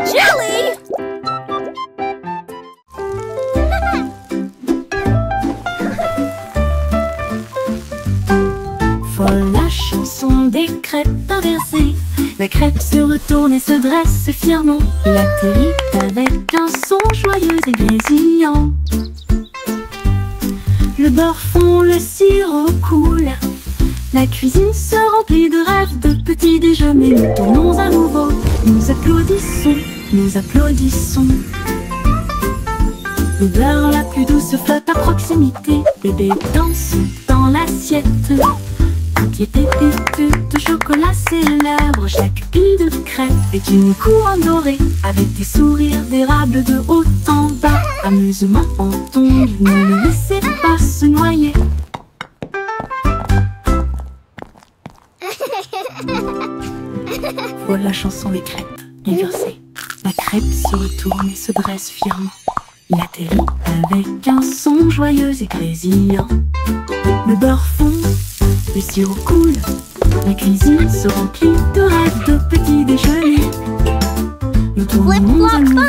Jelly! Folle la chanson des crêpes inversées. La crêpe se retourne et se dresse fièrement. Il atterrit avec un son joyeux et grésillant. Le beurre fond, le sirop coule. La cuisine se remplit de rêves, de petits déjeuners. Nous tournons à nouveau, nous applaudissons, nous applaudissons. L'odeur la plus douce flotte à proximité. Bébé danse dans l'assiette. Toutes les pépites de chocolat célèbrent. Chaque pile de crêpes est une couronne dorée, avec des sourires d'érable de haut en bas. Amusement en tombe, ne le laissez pas se noyer. Voilà la chanson des crêpes inversées. La crêpe se retourne et se dresse fièrement. Il atterrit avec un son joyeux et grésillant. Le beurre fond, le sirop coule. La cuisine se remplit de rêves, de petits déjeuners. Nous tournons à nouveau,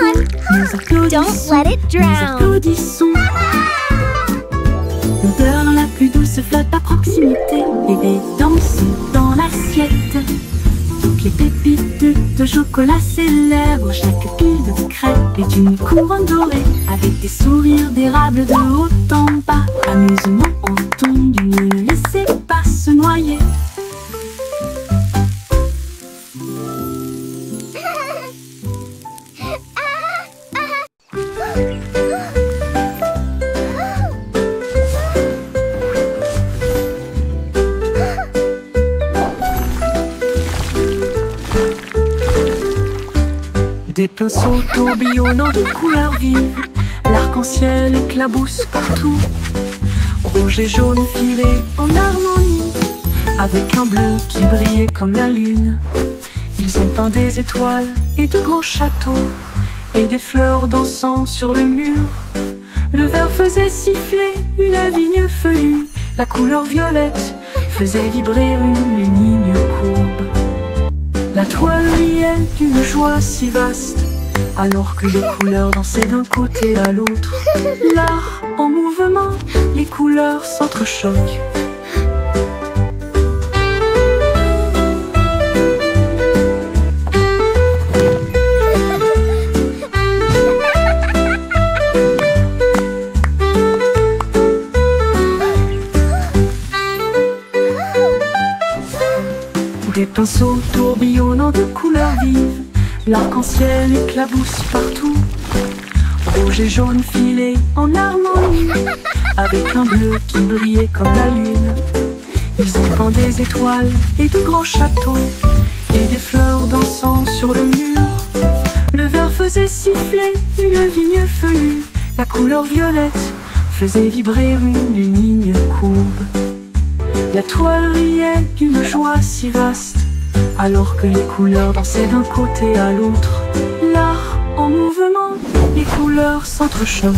nous applaudissons, Don't let it nous drown. applaudissons. L'odeur la plus douce flotte à proximité. Bébé danse dans l'assiette. Toutes les pépites de chocolat célèbrent. Chaque pile de crêpes est une couronne dorée, avec des sourires d'érable de haut en bas. Amusement entendu, ne le laissez pas se noyer. Des pinceaux tourbillonnant de couleurs vives. L'arc-en-ciel éclabousse partout. Rouge et jaune filés en harmonie, avec un bleu qui brillait comme la lune. Ils ont peint des étoiles et de grands châteaux, et des fleurs dansant sur le mur. Le vert faisait siffler une vigne feuillue. La couleur violette faisait vibrer une ligne courbe. La toile riait d'une joie si vaste, alors que les couleurs dansaient d'un côté à l'autre. L'art en mouvement, les couleurs s'entrechoquent. Des pinceaux tourbillonnant de couleurs vives. L'arc-en-ciel éclabousse partout. Rouge et jaune filés en harmonie, avec un bleu qui brillait comme la lune. Ils ont peint des étoiles et de grands châteaux, et des fleurs dansant sur le mur. Le vert faisait siffler une vigne feuillue. La couleur violette faisait vibrer une ligne courbe. La toile riait d'une joie si vaste, alors que les couleurs dansaient d'un côté à l'autre. L'art en mouvement, les couleurs s'entrechoquent.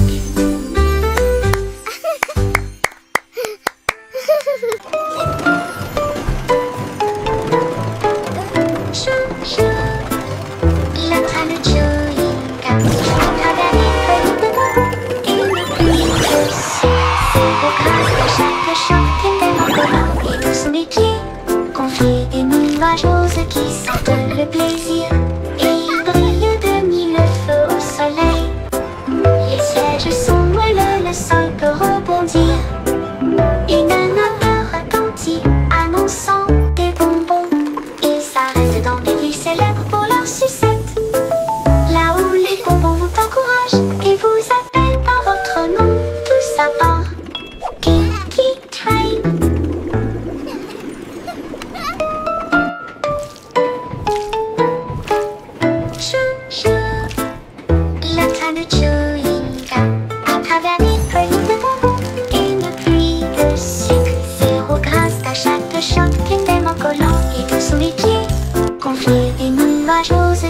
Qui sentent le plaisir et ils brillent de mille feux au soleil. Les sièges sont moelleux, le sol peut rebondir. Une odeur retentit, annonçant des bonbons. Ils s'arrêtent dans des villes célèbres pour leur sucette, là où les bonbons vous encouragent et vous appellent par votre nom. Tout ça part Kinky Train.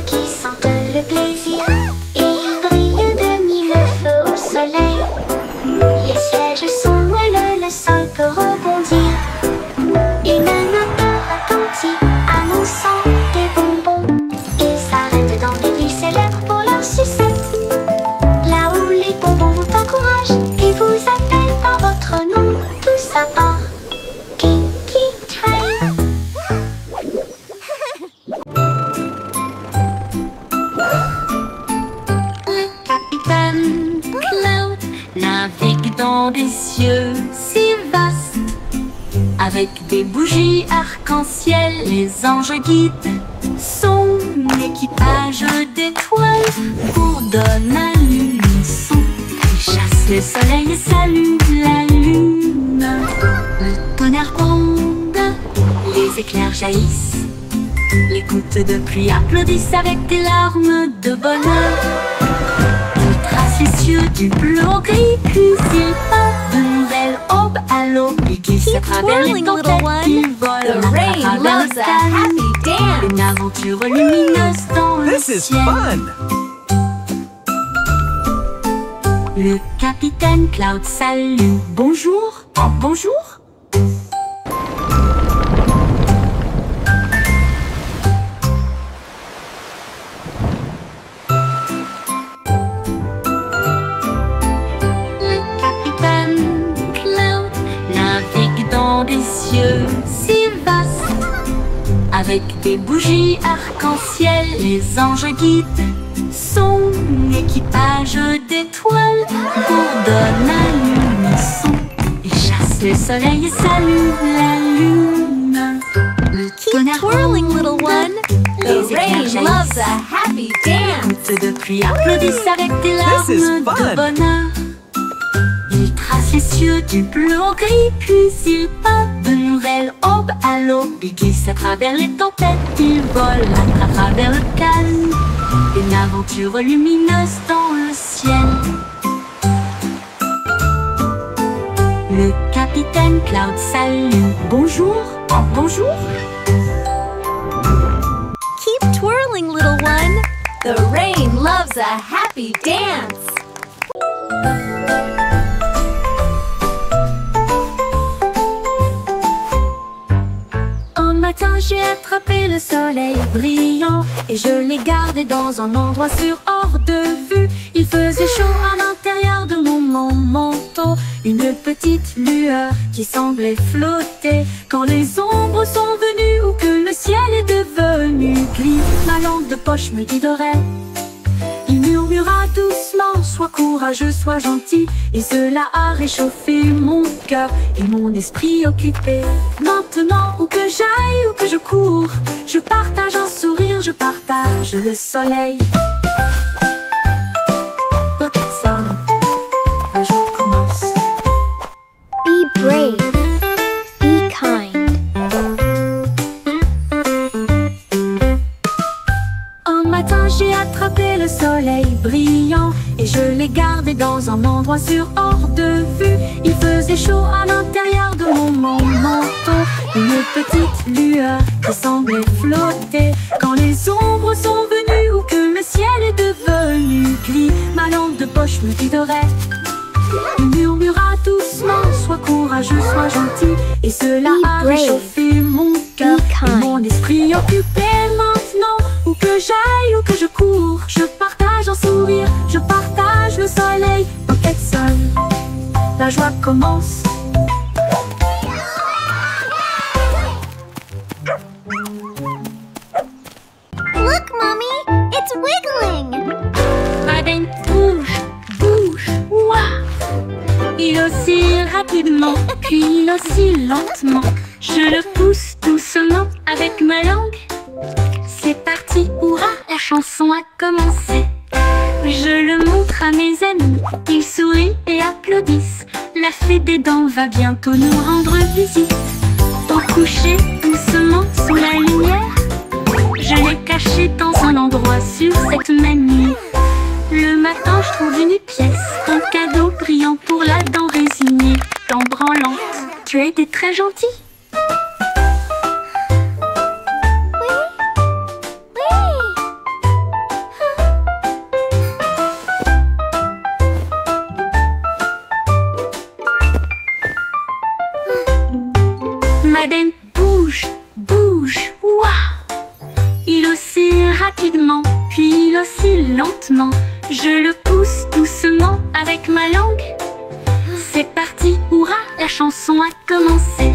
Qui sentent le plaisir et ils brillent de mille feux au soleil. Les sièges sont moelleux, le sol peut rebondir. Une odeur retentit, annonçant des bonbons. dans des cieux si vastes. Avec des bougies arc-en-ciel, les anges guident son équipage d'étoiles pour donner à l'unisson. Ils chassent le soleil et saluent la lune. Le tonnerre gronde, les éclairs jaillissent. Les gouttes de pluie applaudissent avec des larmes de bonheur. Ils tracent les cieux du bleu au gris, puis ils partent de nouvelles aubes à l'aube. Ils glissent à travers les tempêtes, ils volent à travers le calme. Une aventure lumineuse dans le ciel. Le capitaine Cloud salue. Bonjour, bonjour. Des cieux si vastes. Avec des bougies arc-en-ciel, les anges guident son équipage d'étoiles pour donner à l'unisson. Ils chassent le soleil et saluent la lune. Le tonnerre gronde, les éclairs jaillissent. Gouttes de pluie applaudissent avec des larmes de bonheur. Ils tracent les cieux du bleu au gris, puis ils partent de nouvelles aubes à l'aube. Ils glissent à travers les tempêtes, ils volent à travers le calme. Une aventure lumineuse dans le ciel. Le capitaine Cloud salue. Bonjour, bonjour. Keep twirling, little one. The rain loves a happy dance. J'ai attrapé le soleil brillant et je l'ai gardé dans un endroit sûr hors de vue. Il faisait chaud à l'intérieur de mon manteau, une petite lueur qui semblait flotter. Quand les ombres sont venues ou que le ciel est devenu gris, ma lampe de poche me guiderait. Il murmura doucement, sois courageux, sois gentil. Et cela a réchauffé mon cœur et mon esprit occupé. Maintenant, où que j'aille, où que je cours, je partage un sourire, je partage le soleil. Personne, un jour commence. Be brave. Be kind. Un matin, j'ai attrapé le soleil brillant et je l'ai gardé dans un endroit sûr hors de vue. Il faisait chaud à l'intérieur de mon manteau, une petite lueur qui semblait flotter. Quand les ombres sont venues ou que le ciel est devenu gris, ma lampe de poche me guiderait. Il murmura doucement, sois courageux, sois gentil. Et cela a réchauffé mon cœur et mon esprit occupé. Maintenant, où que j'aille, où que je cours, je partage un sourire, je partage le soleil. T'inquiète seul, la joie commence. Look, Mommy, it's wiggling. Madame bouge, bouge, ouah. Il oscille rapidement, puis il oscille lentement. Je le pousse doucement avec ma langue. C'est parti, hurrah, la chanson a commencé. Je le montre à mes amis, ils sourient et applaudissent. La fée des dents va bientôt nous rendre visite. Au coucher, doucement sous la lumière, je l'ai caché dans un endroit sûr cette même nuit. Le matin, je trouve une pièce, un cadeau brillant pour la dent résignée. Dent branlante, tu as été très gentil. Madame bouge, bouge, ouah. Il oscille rapidement, puis il oscille lentement. Je le pousse doucement avec ma langue. C'est parti, hurrah, la chanson a commencé.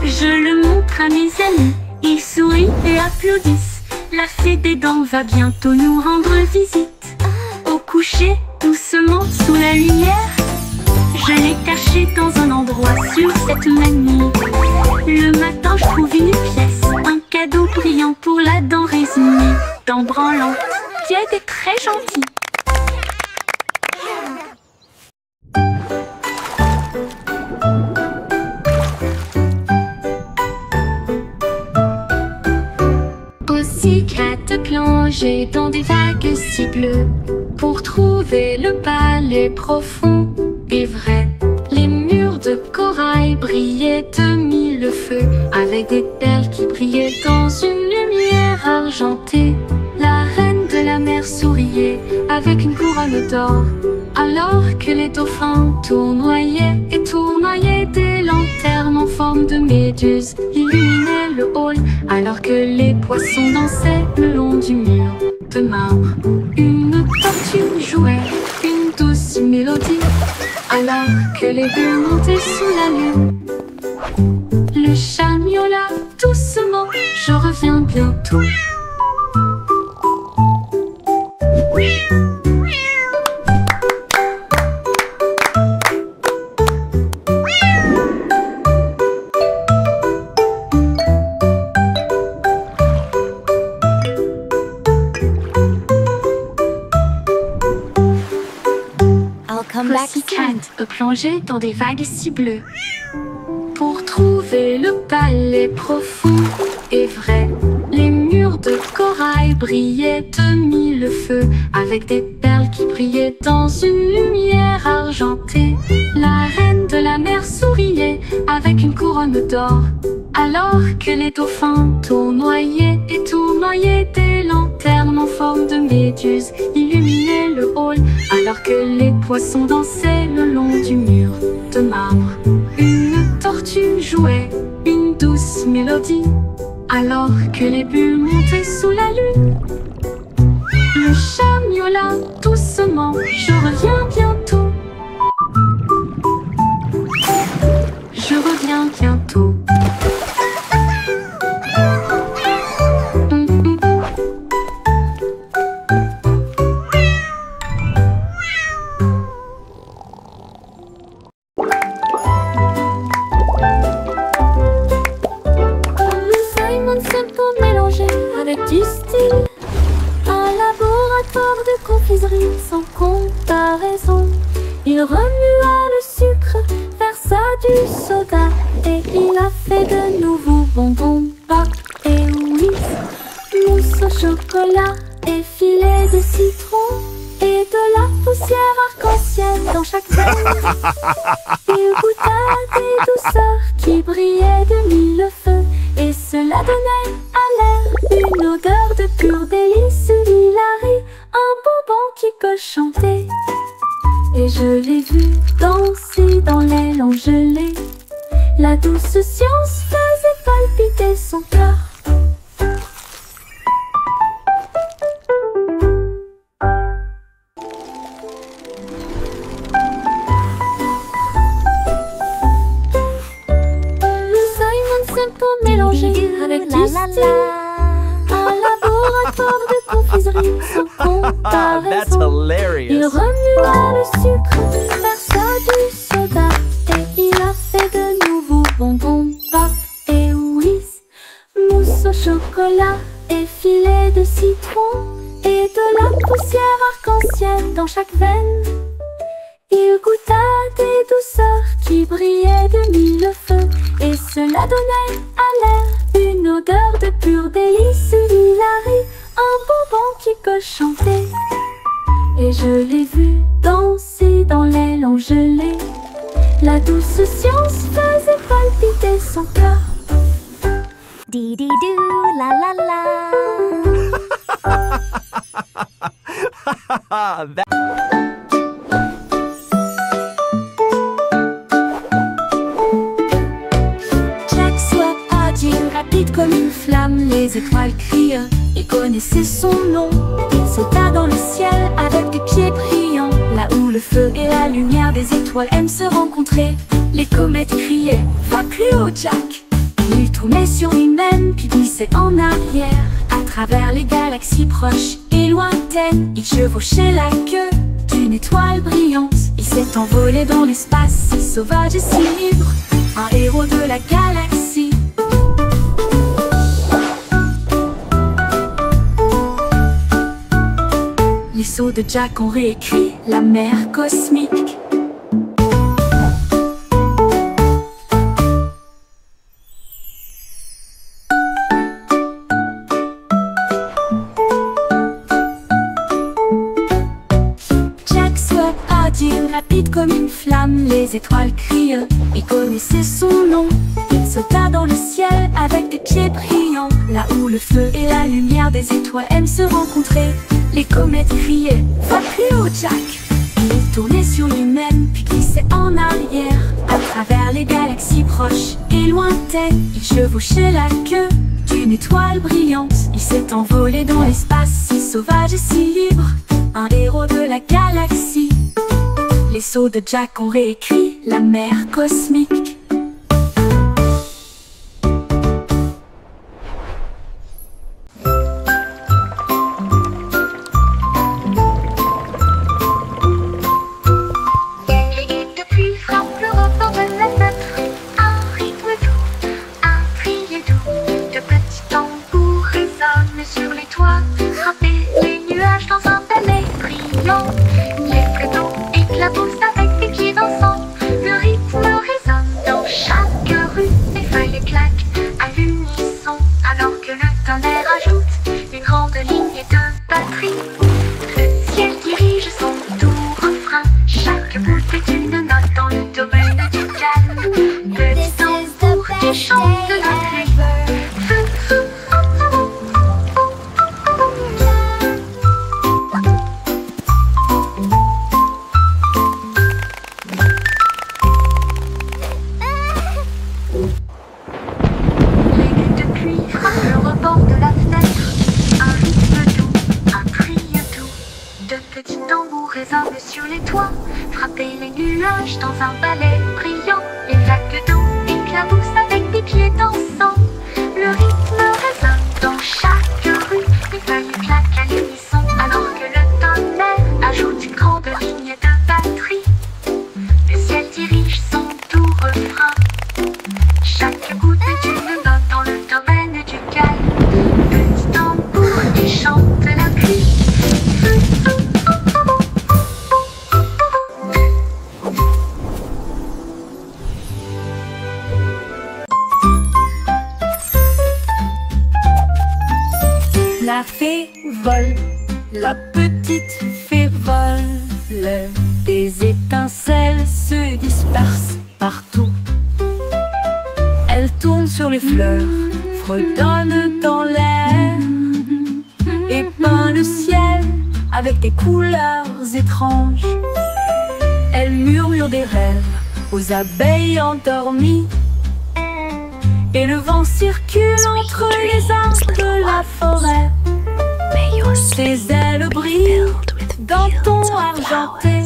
Je le montre à mes amis, ils sourient et applaudissent. La fée des dents va bientôt nous rendre visite. Au coucher, doucement sous la lumière, Je l'ai caché dans un endroit sur cette manie. Le matin je trouve une pièce, un cadeau brillant pour la dent résignée. Dent branlante, tiède et très gentille. Aussi crête plongée dans des vagues si bleues pour trouver le palais profond et vrai. Les murs de corail brillaient de mille feux avec des perles qui brillaient dans une lumière argentée. La reine de la mer souriait avec une couronne d'or, alors que les dauphins tournoyaient et tournoyaient. Des lanternes en forme de méduse illuminaient le hall, alors que les poissons dansaient le long du mur de marbre. Une tortue jouait une douce mélodie, alors que les bulles montaient sous la lune. Le chat miaula doucement, je reviens bientôt. Pussycat plongé dans des vagues si bleues pour trouver le palais profond et vrai. Les murs de corail brillaient de mille feux avec des perles qui brillaient dans une lumière argentée. La reine de la mer souriait avec une couronne d'or, alors que les dauphins tournoyaient et tournoyaient. Des lanternes en forme de méduse illuminaient le hall, alors que les poissons dansaient le long du mur de marbre. Une tortue jouait une douce mélodie, alors que les bulles montaient sous la lune. Le chat miaula doucement, je reviens bientôt. Je reviens bientôt. Du style, un laboratoire de confiserie sans comparaison. Il remua le sucre, versa du soda et il a fait de nouveaux bonbons, pop et whisk, mousse au chocolat et filet de citron et de la poussière arc-en-ciel dans chaque veine. Il goûta des douceurs qui brillaient de mille feux et cela donnait à l'air une odeur de pur délice. Hilary, un bonbon qui peut chanter. Et je l'ai vu danser dans l'aile en gelée. La douce science faisait palpiter son cœur. Avec du style, un laboratoire de confiserie sans comparaison. Il remua le sucre, versa du soda et il a fait de nouveaux bonbons, pop et whisk, mousse au chocolat et filet de citron et de la poussière arc-en-ciel dans chaque veine. Il goûta des douceurs qui brillaient de mille feux et cela donnait à l'air une odeur de pur délice. Hilary, un bonbon qui peut chanter. Et je l'ai vu danser dans l'aile en gelée. La douce science faisait palpiter son cœur. Di-di-doo, la la la. Rapide comme une flamme, les étoiles crient, il connaissait son nom. Il sauta dans le ciel avec des pieds brillants, là où le feu et la lumière des étoiles aiment se rencontrer. Les comètes criaient, va plus haut Jack. Il tournait sur lui-même puis glissait en arrière. À travers les galaxies proches et lointaines, il chevauchait la queue d'une étoile brillante. Il s'est envolé dans l'espace, si sauvage et si libre, un héros de la galaxie. Les sauts de Jack ont réécrit la mer cosmique. Jack soit agile, rapide comme une flamme, les étoiles crient, il connaissait son nom. Il sauta dans le ciel avec des pieds brillants, là où le feu et la lumière des étoiles aiment se rencontrer. Les comètes criaient « Va plus haut, Jack !» Il tournait sur lui-même, puis glissait en arrière. À travers les galaxies proches et lointaines, il chevauchait la queue d'une étoile brillante. Il s'est envolé dans l'espace, si sauvage et si libre, un héros de la galaxie. Les sauts de Jack ont réécrit la mer cosmique. Sur les toits, frapper les nuages dans un balai brillant. Les flotons éclaboussent avec des pieds dansants. Le rythme résonne dans chaque rue. Les feuilles claquent à l'unisson, alors que le tonnerre ajoute une grande ligne de batterie. Le ciel dirige son doux refrain. Chaque bout est une note dans le domaine du calme. Petit tambour qui chante de la pluie. Résonne sur les toits, frapper les nuages dans un balai brillant. Les vagues d'eau éclaboussent avec des pieds dansants. Le rythme résonne dans chaque rue. Les feuilles claquent à l'unisson, alors que le tonnerre ajoute une grande ligne de batterie. Le ciel dirige son doux refrain. Chaque goutte est une note dans le domaine du calme. Petit tambour qui chante la pluie. La fée vole, la petite fée vole. Des étincelles se dispersent partout. Elle tourne sur les fleurs, fredonne dans l'air et peint le ciel avec des couleurs étranges. Elle murmure des rêves aux abeilles endormies. Et le vent circule entre les arbres de la forêt. Ses ailes brillent d'un ton argenté.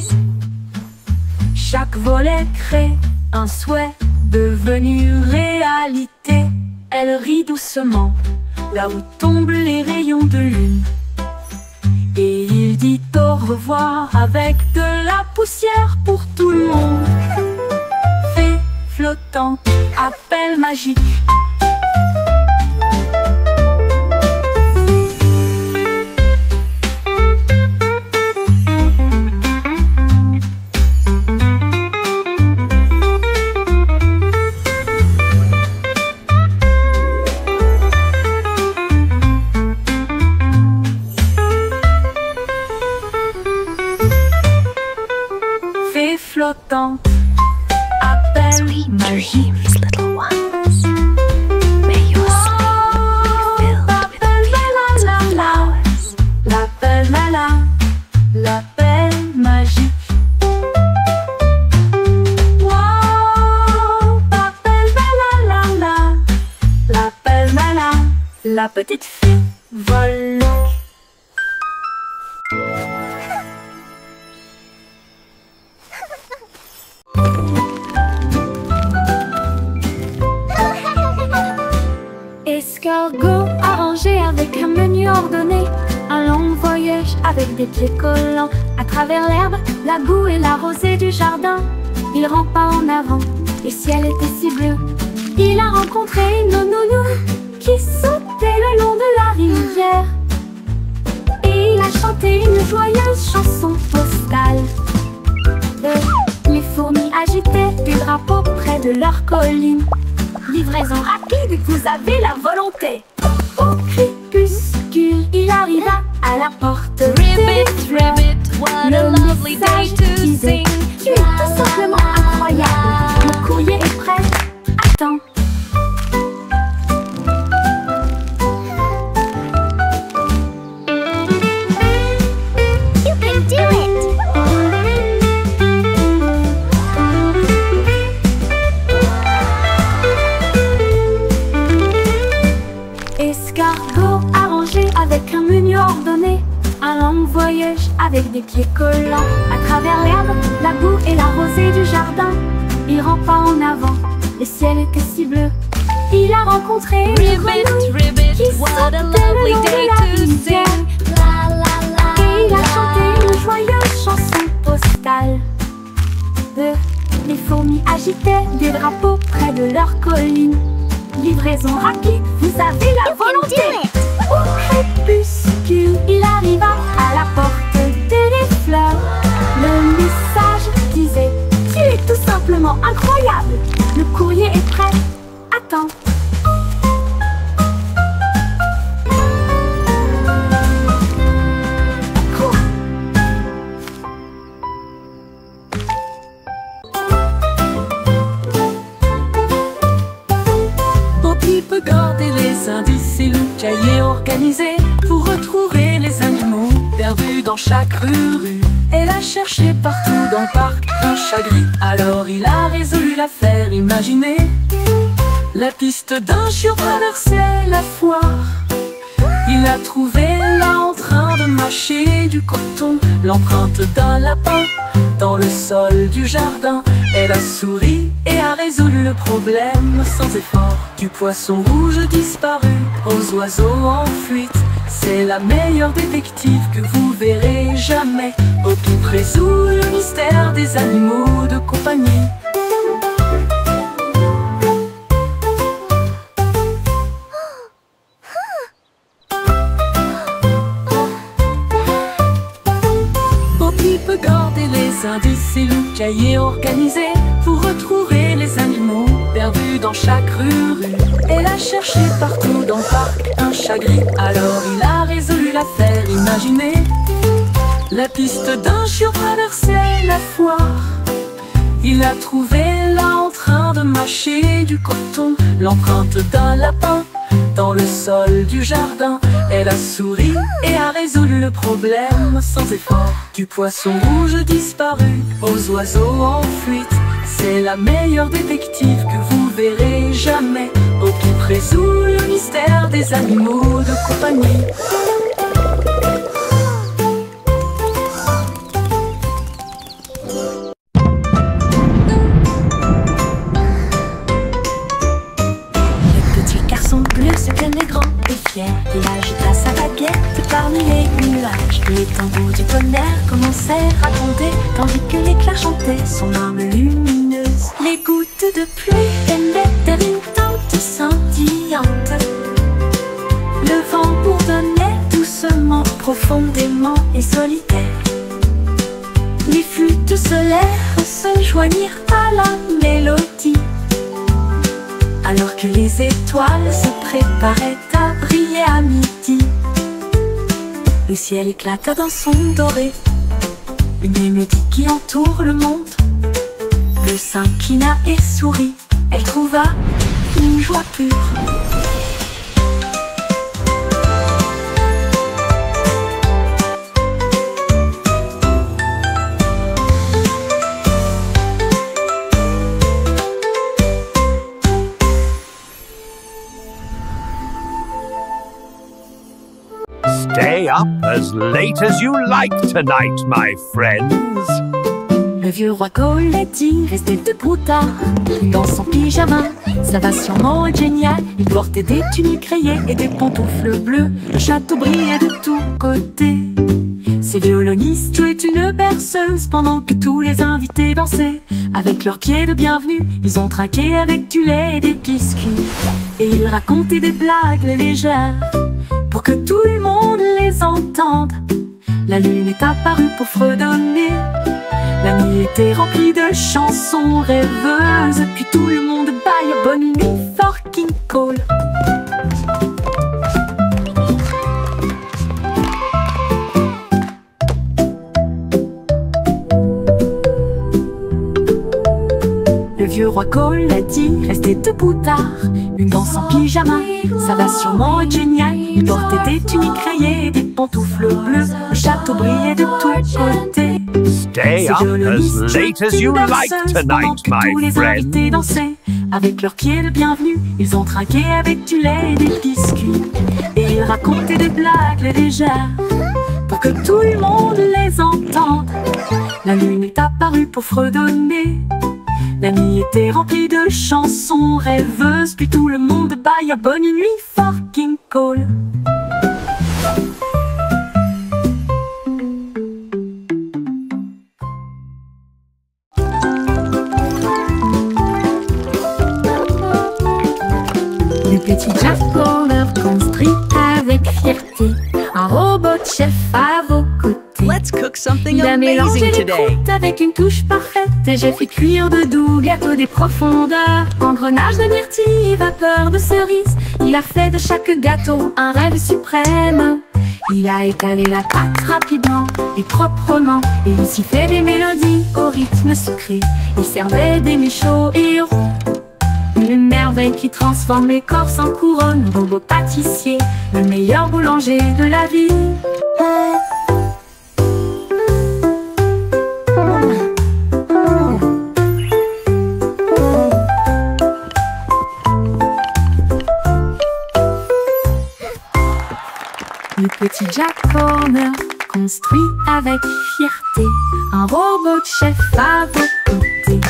Chaque volet crée un souhait devenu réalité. Elle rit doucement là où tombent les rayons de lune. Et il dit au revoir avec de la poussière pour tout le monde. Fée flottante, appel magique. Fée flottante, appel magique. Little ones, may your sleep be filled with fields of flowers. L'appel malin, l'appel magique. Wow, l'appel malin, l'appel malin, la petite fée vole. Escargot arrangé avec un menu ordonné, un long voyage voyage avec des pieds collants. À travers l'herbe, la boue et la rosée du jardin, il rampe pas en avant, le ciel était si bleu. Il a rencontré une nounou qui sautait le long de la rivière, et il a chanté une joyeuse chanson postale. Les fourmis agitaient des drapeaux près de leur colline. Livraison rapide, vous avez la volonté. Au crépuscule, il arriva à la porte. Ribbit, ribbit, what a lovely day to sing. Tu es tout simplement incroyable. Le courrier est prêt. Attends. You can do it! Escargot arrangé avec un menu ordonné, un long voyage avec des pieds collants. À travers l'herbe, la boue et la rosée du jardin, il rampa en avant, le ciel était si bleu. Il a rencontré une Ribbit, grenouille ribbit, qui what sautait a le lovely long de day la to rivière, sing. La la la. et il a chanté une joyeuse chanson postale. Les fourmis agitaient des drapeaux près de leur colline. Livraison rapide, vous avez la You can do volonté. it! Au crépuscule, il arriva à la porte des fleurs. Le message disait: tu es tout simplement incroyable. Le courrier est prêt. Attends. Cours. Poppy peut garder les indices et le cahier organisé pour retrouver les animaux perdus dans chaque rue. Elle a cherché partout dans le parc un chat gris. Alors il a résolu l'affaire imaginée. La piste d'un chiot traversait la foire. Il a trouvé là en train de mâcher du coton l'empreinte d'un lapin dans le sol du jardin. Elle a souri et a résolu le problème sans effort. Du poisson rouge disparu aux oiseaux en fuite, c'est la meilleure détective que vous verrez jamais. Poppy résout le mystère des animaux de compagnie. Poppy peut garder les indices et le cahier organisé pour retrouver les animaux perdus dans chaque rue. Elle a cherché partout dans le parc un chat gris. Alors il a résolu l'affaire imaginée. La piste d'un chiot traversait la foire. Il a trouvé là en train de mâcher du coton l'empreinte d'un lapin dans le sol du jardin. Elle a souri et a résolu le problème sans effort. Du poisson rouge disparu aux oiseaux en fuite, c'est la meilleure détective que vous verrez jamais. Poppy résout le mystère des animaux de compagnie. Le petit garçon bleu se tenait grand et fier. Il agita sa baguette parmi les nuages. Les tambours du tonnerre commençaient à gronder, tandis que l'éclair chantait son âme lumineuse. Les gouttes de pluie venaient d'éreintantes scintillantes. Le vent bourdonnait doucement, profondément et solitaire. Les flûtes solaires se joignirent à la mélodie, alors que les étoiles se préparaient à briller à midi. Le ciel éclata d'un son doré, une mélodie qui entoure le monde. Le s'inclina et sourit, elle trouva une joie pure. Stay up as late as you like tonight, my friends. Le vieux roi Colletti restait debout tard dans son pyjama. Ça va sûrement être génial. Ils portaient des tuniques rayées et des pantoufles bleues. Le château brillait de tous côtés. Ces violonistes jouaient une berceuse pendant que tous les invités dansaient. Avec leurs pieds de bienvenue, ils ont trinqué avec du lait et des biscuits. Et ils racontaient des blagues légères pour que tout le monde les entende. La lune est apparue pour fredonner. La nuit était remplie de chansons rêveuses. Puis tout le monde baille bonne nuit, fucking cool. Le vieux roi Cole a dit, restez debout tard. Une danse en pyjama, ça va sûrement être génial. Il portait des tuniques rayées et des pantoufles bleues. Le château brillait de tous côtés. Stay up as late as you like tonight, tous my les invités friend. dansaient. Avec leurs pieds de bienvenue, ils ont trinqué avec du lait et des biscuits. Et ils racontaient des blagues légères pour que tout le monde les entende. La lune est apparue pour fredonner. La nuit était remplie de chansons rêveuses. Puis tout le monde baille bonne nuit, fucking cool. Le petit Jack Horner construit avec fierté un robot de chef à vos côtés. Let's cook something Il a mélangé amazing les today. croûtes avec une touche parfaite. Et j'ai fait cuire de doux gâteaux des profondeurs. Engrenage de myrtille et vapeur de cerise. Il a fait de chaque gâteau un rêve suprême. Il a étalé la pâte rapidement et proprement. Et il s'y fait des mélodies au rythme sucré. Il servait des mets chauds et ronds. Une merveille qui transforme l'écorce en couronne. Robot pâtissier, le meilleur boulanger de la ville. Le petit Jack Horner construit avec fierté un robot de chef à vos côtés.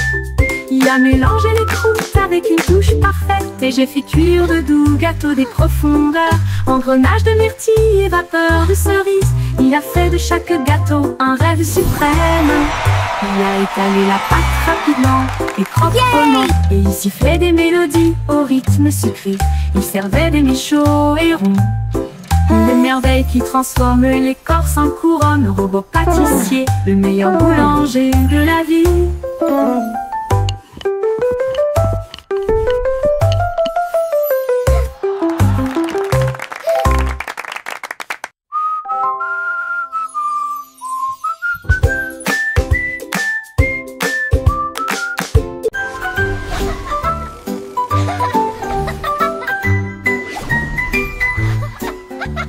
Il a mélangé les croûtes avec une touche parfaite. Et j'ai fait cuire de doux gâteaux des profondeurs. Engrenage de myrtille et vapeur de cerise. Il a fait de chaque gâteau un rêve suprême. Il a étalé la pâte rapidement et proprement. Et il s'y fait des mélodies au rythme sucré. Il servait des mets chauds et ronds. Une merveille qui transforme l'écorce en couronne. Robot pâtissier, le meilleur boulanger de la ville.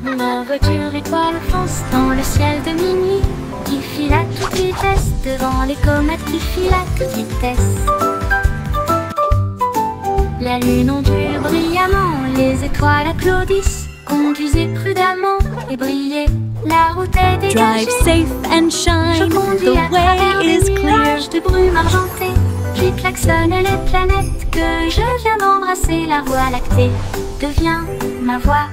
Ma voiture étoile fonce dans le ciel de minuit, qui file à toute vitesse devant les comètes qui filent à toute vitesse. La lune ondule brillamment, les étoiles applaudissent. Conduisez prudemment et brillez, la route est dégagée. Drive safe and Je shine, conduis the à travers way des is clear. nuages de brume argentée. Puis klaxonne les planètes que je viens d'embrasser. La voie lactée devient ma voix.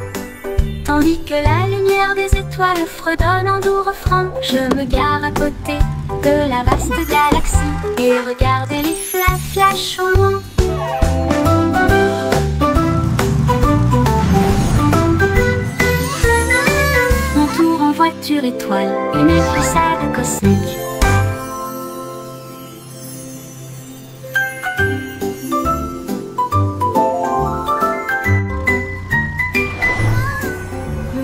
Tandis que la lumière des étoiles fredonne en doux refrain, je me gare à côté de la vaste galaxie et regardez les flashs au loin. Mon tour en voiture étoile, une glissade cosmique.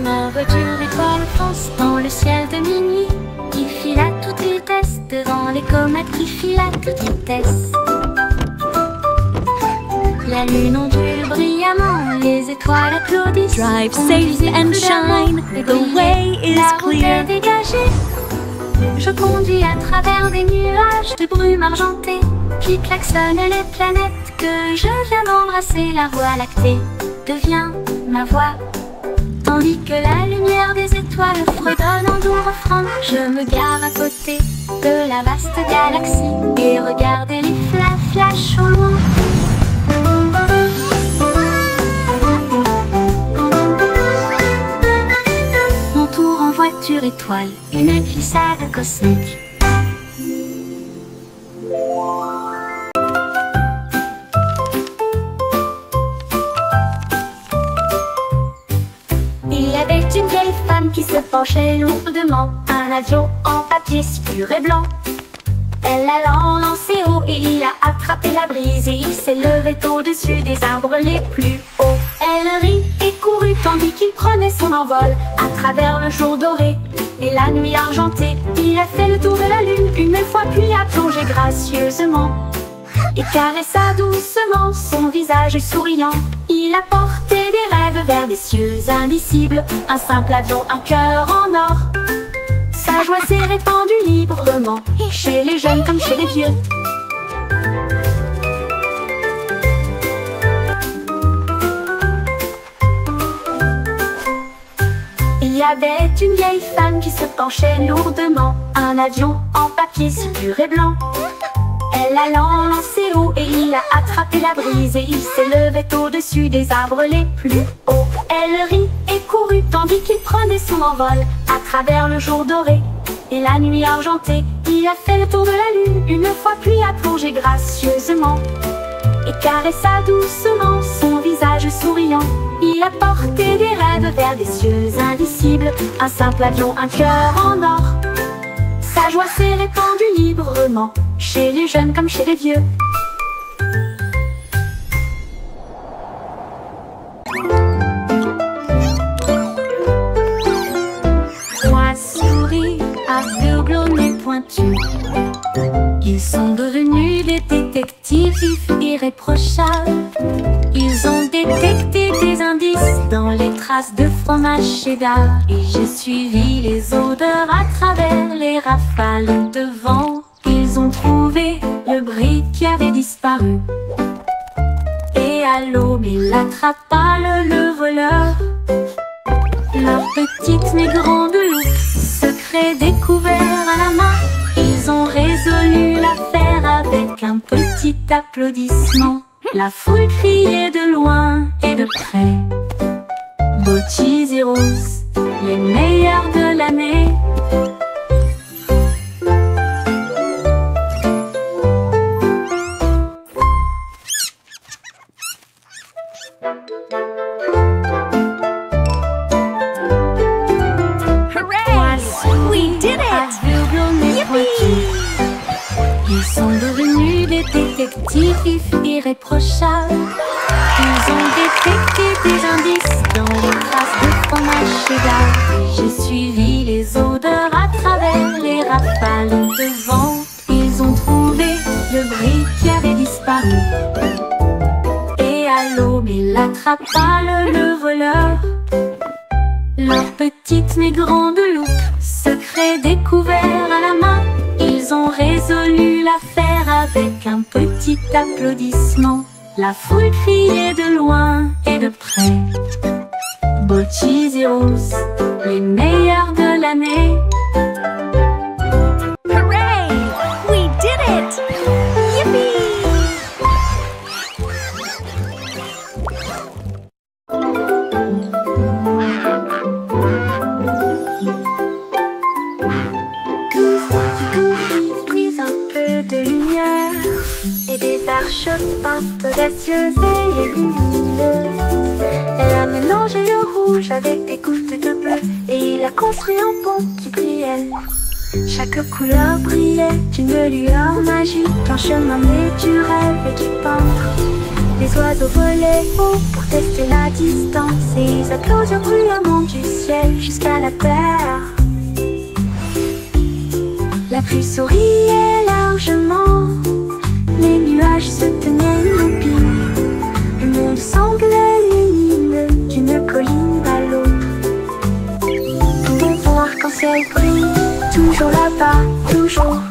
Ma voiture étoile fonce dans le ciel de minuit, qui file à toute vitesse devant les comètes qui filent à toute vitesse. La lune ondule brillamment, les étoiles applaudissent. Drive Conduisez safe and prudemment shine, et the brillez, way is la route clear. est dégagée. Je conduis à travers des nuages de brume argentée, qui klaxonnent les planètes que je viens d'embrasser. La voie lactée devient ma voix. Tandis que la lumière des étoiles fredonne en doux refrain, je me gare à côté de la vaste galaxie et regardez les flashs au loin. sur étoile, une glissade cosmique. Il y avait une vieille femme qui se penchait lourdement, un avion en papier si pur et blanc. Elle l'a lancé haut et il a attrapé la brise et il s'est levé au-dessus des arbres les plus hauts. Elle rit et courut tandis qu'il prenait son envol à travers le jour doré et la nuit argentée. Il a fait le tour de la lune une fois puis a plongé gracieusement et caressa doucement son visage souriant. Il a porté des rêves vers des cieux indicibles, un simple avion, un cœur en or. Sa joie s'est répandue librement, chez les jeunes comme chez les vieux. Il y avait une vieille femme qui se penchait lourdement, un avion en papier si pur et blanc. Elle l'a lancé haut et il a attrapé la brise et il s'est levé au-dessus des arbres les plus hauts. Elle rit et courut tandis qu'il prenait son envol à travers le jour doré et la nuit argentée. Il a fait le tour de la lune une fois puis a plongé gracieusement et caressa doucement son visage souriant. Il a porté des rêves vers des cieux indicibles, un simple avion, un cœur en or. Sa joie s'est répandue librement, chez les jeunes comme chez les vieux. Moi souris, aveugle au nez pointu. Ils sont devenus des détectives vifs, irréprochables. Ils ont détecté des indices dans les traces de fromage cheddar. Et j'ai suivi les odeurs à travers les rafales de vent. Ils ont trouvé le brick qui avait disparu. Et à l'aube, il attrapa le voleur. Leur petite mais grande loupe, secret découvert à la main. Ils ont résolu l'affaire avec un petit applaudissement. La foule criait de loin et de près. Bocchies et roses, les meilleurs de l'année. Ils sont devenus des détectives irréprochables. Ils ont détecté des indices dans les traces de fromage cheddar. Et j'ai suivi les odeurs à travers les rafales de vent. Ils ont trouvé le brick qui avait disparu. Et à l'aube, il attrapa le voleur. Leur petite mais grande loupe, secret découvert à la main. Ils ont résolu l'affaire avec un petit applaudissement. La foule criait de loin et de près. Bocchies et roses, les meilleurs de l'année. Hooray! We did it! Yippee! Peintes audacieuses et lumineuses. Elle a mélangé le rouge avec des gouttes de bleu et il a construit un pont qui brillait. Chaque couleur brillait d'une lueur magique, un chemin né du rêve et du peintre. Les oiseaux volaient haut pour tester la distance et ils applaudirent bruyamment du ciel jusqu'à la terre. La pluie souriait largement. Les nuages se tenaient immobiles. Le monde semblait lumineux d'une colline à l'autre. Ton fond arc-en-ciel brille, toujours là-bas, toujours.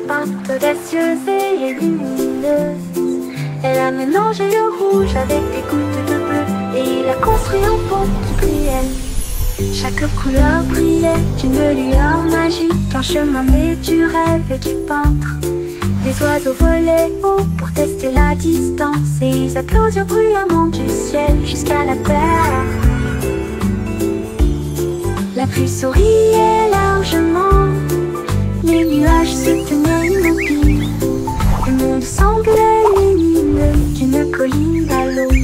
Peintes audacieuses et lumineuses. Elle a a mélangé le rouge avec des gouttes de bleu et il a construit un pont qui brillait. Chaque couleur brillait d'une lueur magique, un chemin naturel et du peintre. Les oiseaux volaient haut pour tester la distance et ils applaudirent bruyamment du ciel jusqu'à la terre. La pluie souriait largement, les nuages se tenaient immobiles. Le monde semblait lumineux d'une colline à l'autre.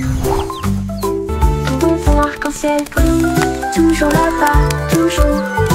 Tout bon arc-en-ciel brille, toujours là-bas, toujours.